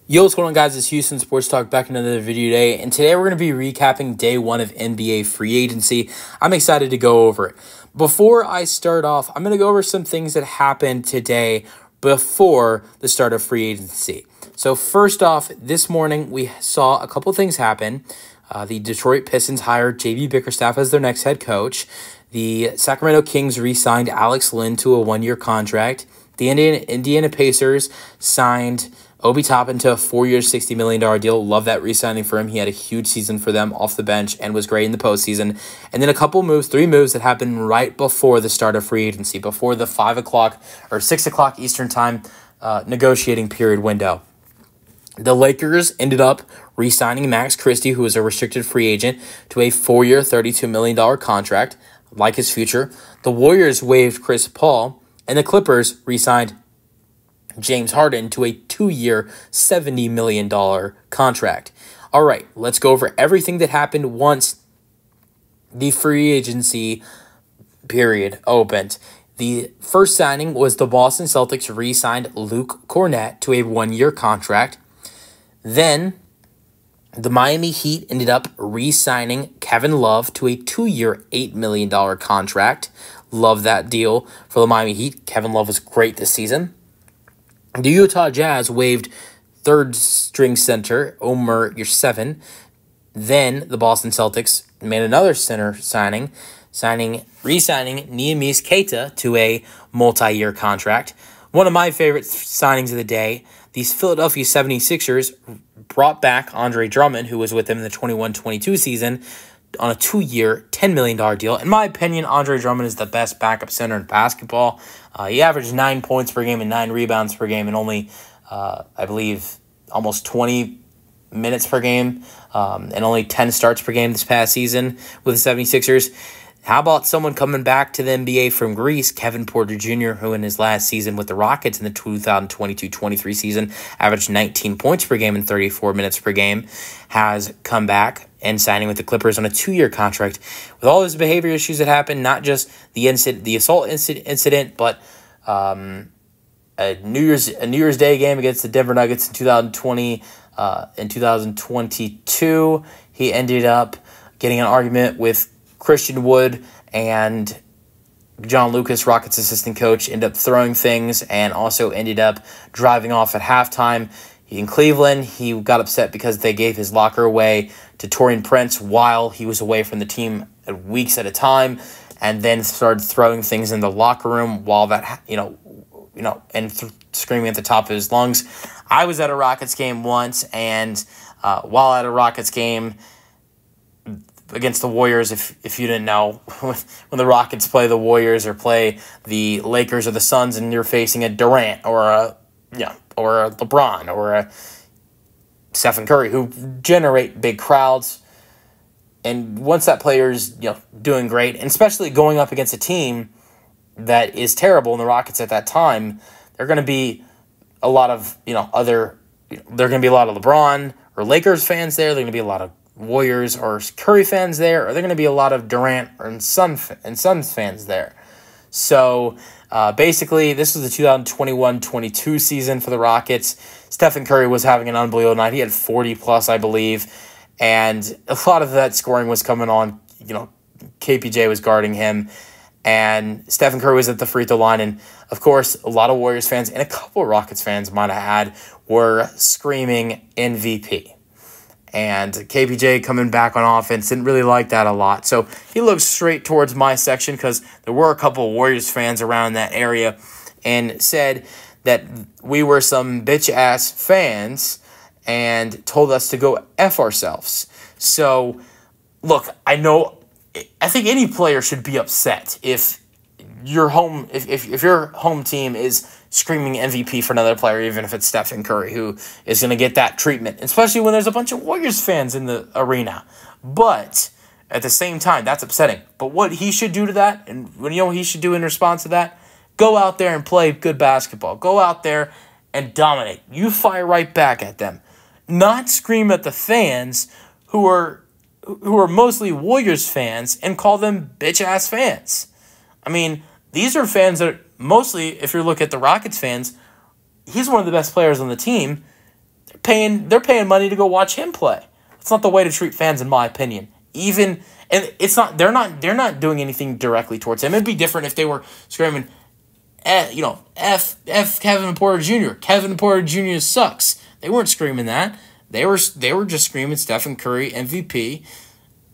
Yo, what's going on, guys? It's Houston Sports Talk back in another video today, and today we're going to be recapping day one of NBA free agency. I'm excited to go over it. Before I start off, I'm going to go over some things that happened today before the start of free agency. So first off, this morning we saw a couple things happen. The Detroit Pistons hired J.B. Bickerstaff as their next head coach. The Sacramento Kings re-signed Alex Len to a one-year contract. The Indiana Pacers signed Obi Toppin to a 4-year, $60 million deal. Love that re-signing for him. He had a huge season for them off the bench and was great in the postseason. And then three moves that happened right before the start of free agency, before the 5 o'clock or 6 o'clock Eastern time negotiating period window. The Lakers ended up re-signing Max Christie, who is a restricted free agent, to a 4-year, $32 million contract, like his future. The Warriors waived Chris Paul, and the Clippers re-signed James Harden to a 2-year, $70 million contract. All right, let's go over everything that happened once the free agency period opened. The first signing was the Boston Celtics re-signed Luke Kornet to a 1-year contract. Then the Miami Heat ended up re-signing Kevin Love to a 2-year, $8 million contract. Love that deal for the Miami Heat. Kevin Love was great this season. The Utah Jazz waived third-string center Omer Yurtseven. Then the Boston Celtics made another center re-signing Neemias Queta to a multi-year contract. One of my favorite signings of the day, these Philadelphia 76ers brought back Andre Drummond, who was with them in the 21-22 season, on a 2-year, $10 million deal. In my opinion, Andre Drummond is the best backup center in basketball. He averaged 9 points per game and 9 rebounds per game and only, I believe, almost 20 minutes per game and only 10 starts per game this past season with the 76ers. How about someone coming back to the NBA from Greece, Kevin Porter Jr., who in his last season with the Rockets in the 2022-23 season averaged 19 points per game and 34 minutes per game, has come back and signing with the Clippers on a 2-year contract. With all those behavior issues that happened, not just the assault incident, but a New Year's Day game against the Denver Nuggets in 2022, he ended up getting an argument with Christian Wood, and John Lucas, Rockets assistant coach, ended up throwing things and also ended up driving off at halftime. In Cleveland, he got upset because they gave his locker away to Taurean Prince while he was away from the team weeks at a time, and then started throwing things in the locker room while that, screaming at the top of his lungs. I was at a Rockets game once, and while at a Rockets game against the Warriors, if you didn't know, when the Rockets play the Warriors or play the Lakers or the Suns, and you're facing a Durant or a LeBron or a Stephen Curry, who generate big crowds, and once that player's doing great, and especially going up against a team that is terrible in the Rockets at that time, there are going to be a lot of there are going to be a lot of LeBron or Lakers fans there. There are going to be a lot of Warriors or Curry fans there, or they're going to be a lot of Durant and Suns fans there. So basically, this was the 2021-22 season for the Rockets. Stephen Curry was having an unbelievable night. He had 40+, I believe, and a lot of that scoring was coming on. KPJ was guarding him, and Stephen Curry was at the free throw line, and of course, a lot of Warriors fans and a couple of Rockets fans, might have had, were screaming MVP. And KPJ coming back on offense didn't really like that a lot. So he looked straight towards my section because there were a couple of Warriors fans around that area and said that we were some bitch-ass fans and told us to go F ourselves. So, look, I think any player should be upset if your home team is screaming MVP for another player, even if it's Stephen Curry, who is going to get that treatment, especially when there's a bunch of Warriors fans in the arena. But at the same time, that's upsetting. But what he should do to that, and what he should do in response to that, go out there and play good basketball. Go out there and dominate. You fire right back at them. Not scream at the fans who are mostly Warriors fans and call them bitch-ass fans. I mean, these are fans that mostly, if you look at the Rockets fans, he's one of the best players on the team, they're paying money to go watch him play. It's not the way to treat fans, in my opinion. And it's not they're not doing anything directly towards him. It'd be different if they were screaming, F Kevin Porter Jr. Kevin Porter Jr. sucks. They weren't screaming that. They were just screaming Stephen Curry MVP.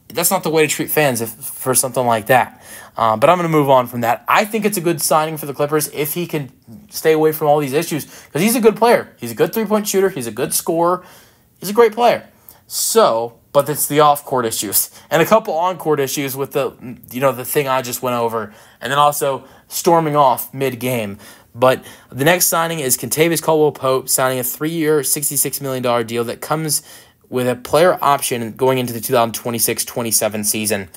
That's not the way to treat fans for something like that. But I'm going to move on from that. I think it's a good signing for the Clippers if he can stay away from all these issues, because he's a good player. He's a good three-point shooter. He's a good scorer. He's a great player. So, but it's the off-court issues and a couple on-court issues with the thing I just went over, and then also storming off mid-game. But the next signing is Kentavious Caldwell-Pope signing a 3-year, $66 million deal that comes with a player option going into the 2026-27 season.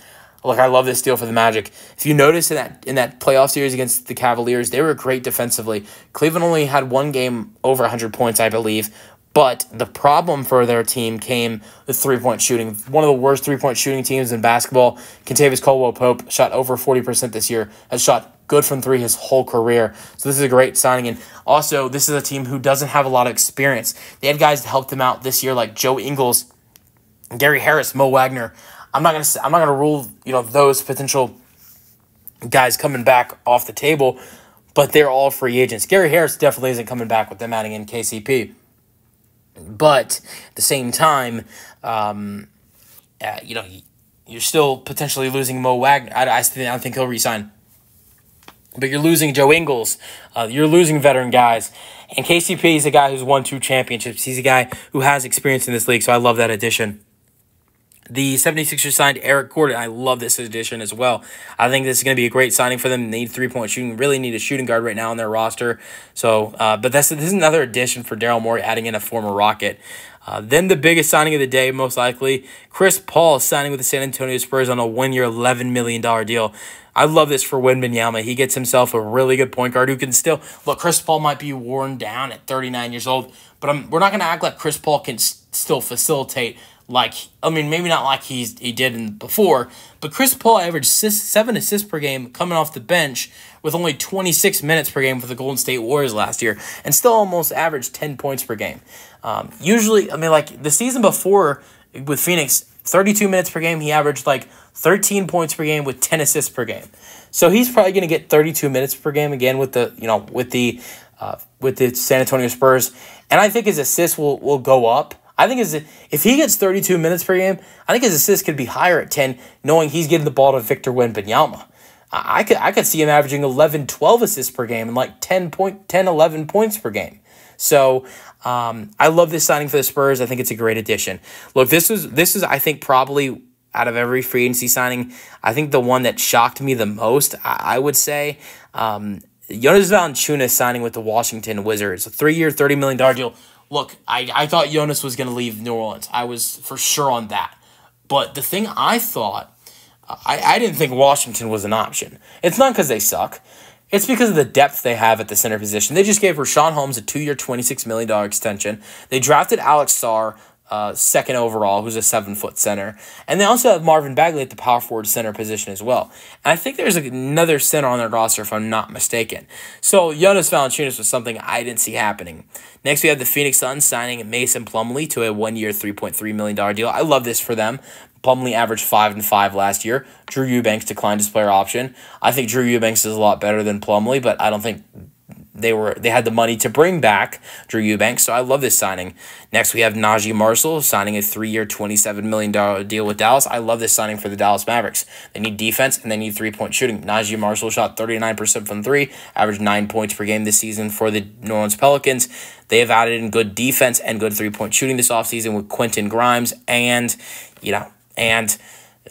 Look, I love this deal for the Magic. If you notice in that playoff series against the Cavaliers, they were great defensively. Cleveland only had one game over 100 points, I believe. But the problem for their team came with three-point shooting. One of the worst three-point shooting teams in basketball. Kentavious Caldwell-Pope shot over 40% this year, has shot good from three his whole career. So this is a great signing. And also, this is a team who doesn't have a lot of experience. They had guys to help them out this year like Joe Ingles, Gary Harris, Mo Wagner. I'm not gonna rule those potential guys coming back off the table, but they're all free agents. Gary Harris definitely isn't coming back with them adding in KCP. But at the same time, you're still potentially losing Mo Wagner. I don't think he'll resign. But you're losing Joe Ingles. You're losing veteran guys. And KCP is a guy who's won 2 championships. He's a guy who has experience in this league, so I love that addition. The 76ers signed Eric Gordon. I love this addition as well. I think this is going to be a great signing for them. They need three-point shooting. Really need a shooting guard right now on their roster. So, but this is another addition for Daryl Morey, adding in a former Rocket. Then the biggest signing of the day, most likely, Chris Paul signing with the San Antonio Spurs on a 1-year, $11 million deal. I love this for Wembanyama. He gets himself a really good point guard who can still... Look, Chris Paul might be worn down at 39 years old, but we're not going to act like Chris Paul can still facilitate... maybe not like he did before, but Chris Paul averaged 7 assists per game coming off the bench with only 26 minutes per game for the Golden State Warriors last year, and still almost averaged 10 points per game. Usually, the season before with Phoenix, 32 minutes per game, he averaged 13 points per game with 10 assists per game. So he's probably going to get 32 minutes per game again with the San Antonio Spurs, and I think his assists will go up. I think if he gets 32 minutes per game, I think his assists could be higher at 10, knowing he's getting the ball to Victor Wembanyama. I could see him averaging 11, 12 assists per game and 10, 11 points per game. So I love this signing for the Spurs. I think it's a great addition. Look, this is I think probably out of every free agency signing, I think the one that shocked me the most, I would say, Jonas Valanciunas signing with the Washington Wizards, a 3-year, $30 million deal. Look, I thought Jonas was going to leave New Orleans. I was for sure on that. But the thing I thought, I didn't think Washington was an option. It's not because they suck. It's because of the depth they have at the center position. They just gave Rashawn Holmes a 2-year, $26 million extension. They drafted Alex Sarr, second overall, who's a 7-foot center. And they also have Marvin Bagley at the power forward center position as well. And I think there's another center on their roster, if I'm not mistaken. So Jonas Valanciunas was something I didn't see happening. Next, we have the Phoenix Suns signing Mason Plumlee to a 1-year, $3.3 million deal. I love this for them. Plumlee averaged 5-5 last year. Drew Eubanks declined his player option. I think Drew Eubanks is a lot better than Plumlee, but I don't think they had the money to bring back Drew Eubanks, so I love this signing. Next, we have Najee Marshall signing a 3-year, $27 million deal with Dallas. I love this signing for the Dallas Mavericks. They need defense, and they need three-point shooting. Najee Marshall shot 39% from 3, averaged 9 points per game this season for the New Orleans Pelicans. They have added in good defense and good three-point shooting this offseason with Quentin Grimes and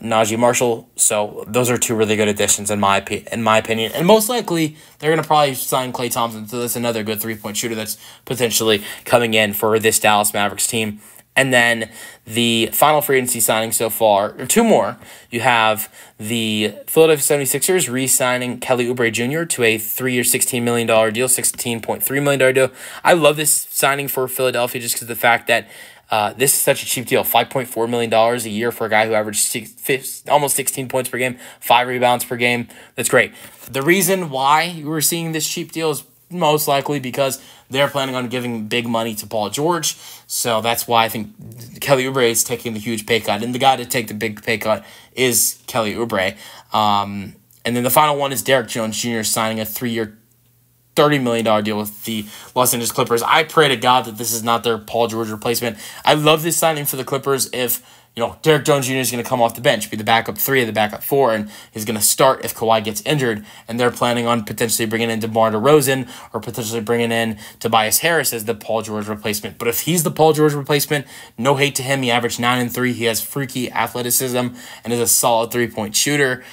Najee Marshall. So those are 2 really good additions in my opinion. And most likely, they're going to probably sign Klay Thompson. So that's another good three-point shooter that's potentially coming in for this Dallas Mavericks team. And then the final free agency signing so far, or 2 more, you have the Philadelphia 76ers re-signing Kelly Oubre Jr. to a 3-year, $16 million deal, $16.3 million deal. I love this signing for Philadelphia just because of the fact that this is such a cheap deal, $5.4 million a year for a guy who averaged almost 16 points per game, 5 rebounds per game. That's great. The reason why we're seeing this cheap deal is most likely because they're planning on giving big money to Paul George. So that's why I think Kelly Oubre is taking the huge pay cut. And the guy to take the big pay cut is Kelly Oubre. And then the final one is Derrick Jones Jr. signing a 3-year, $30 million deal with the Los Angeles Clippers. I pray to God that this is not their Paul George replacement. I love this signing for the Clippers if, Derrick Jones Jr. is going to come off the bench, be the backup 3 or the backup 4, and he's going to start if Kawhi gets injured, and they're planning on potentially bringing in DeMar DeRozan or potentially bringing in Tobias Harris as the Paul George replacement. But if he's the Paul George replacement, no hate to him. He averaged 9 and 3. He has freaky athleticism and is a solid 3-point shooter.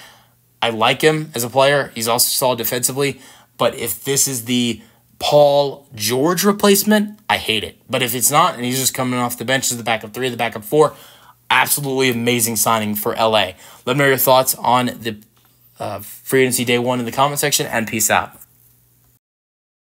I like him as a player. He's also solid defensively. But if this is the Paul George replacement, I hate it. But if it's not, and he's just coming off the bench as the backup 3, the backup 4, absolutely amazing signing for LA. Let me know your thoughts on the free agency day 1 in the comment section, and peace out.